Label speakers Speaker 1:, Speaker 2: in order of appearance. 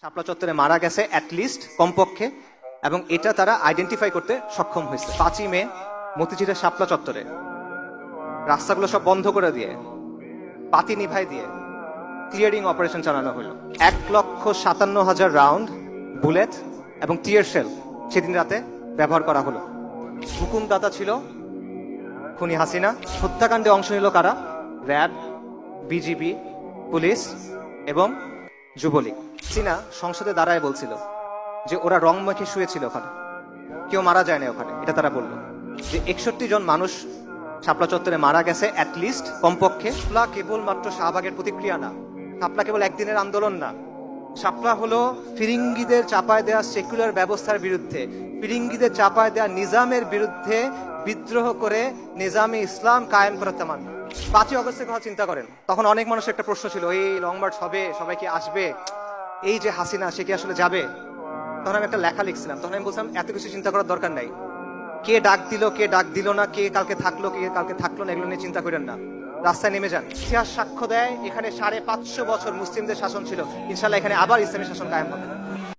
Speaker 1: শাপলা চত্বরে মারা গেছে অ্যাটলিস্ট কমপক্ষে, এবং এটা তারা আইডেন্টিফাই করতে সক্ষম হয়েছে। 5ই মে মতিঝিলের শাপলা চত্বরে রাস্তাগুলো সব বন্ধ করে দিয়ে, পাতি নিভাই দিয়ে ক্লিয়ারিং অপারেশন চালানো হলো। 1,57,000 রাউন্ড বুলেট এবং টিয়ার শেল সেদিন রাতে ব্যবহার করা হলো। হুকুমদাতা ছিল খুনি হাসিনা। হত্যাকাণ্ডে অংশ নিল কারা? র্যাব, বিজিবি, পুলিশ এবং যুবলীগ। হাসিনা সংসদে দাঁড়ায় বলছিল যে ওরা রং মেখে শুয়েছিল ওখানে, কেউ মারা যায় না ওখানে। এটা তারা বললো যে 61 জন মানুষ শাপলা চত্বরে মারা গেছে অ্যাটলিস্ট কমপক্ষে। শাপলা কেবলমাত্র শাহবাগের প্রতিক্রিয়া না, শাপলা কেবল একদিনের আন্দোলন না। শাপলা হলো ফিরিঙ্গিদের চাপায় দেওয়া সেকুলার ব্যবস্থার বিরুদ্ধে, ফিরিঙ্গিদের চাপায় দেওয়া নিজামের বিরুদ্ধে বিদ্রোহ করে নিজামে ইসলাম কায়েম করার তামান্না। 5ই অগস্টের কথা চিন্তা করেন, তখন অনেক মানুষের একটা প্রশ্ন ছিল, এই লং মার্চ হবে, সবাই কি আসবে, এই যে হাসিনা সে কি আসলে যাবে? তখন আমি একটা লেখা লিখছিলাম, তখন আমি বলছিলাম এত কিছু চিন্তা করার দরকার নাই। কে ডাক দিল, কে ডাক দিল না, কে কালকে থাকলো, কে কালকে থাকলো না, এগুলো নিয়ে চিন্তা করেন না, রাস্তায় নেমে যান। ইতিহাস সাক্ষ্য দেয় এখানে 550 বছর মুসলিমদের শাসন ছিল, ইনশাল্লাহ এখানে আবার ইসলামী শাসন কায়েম হবে।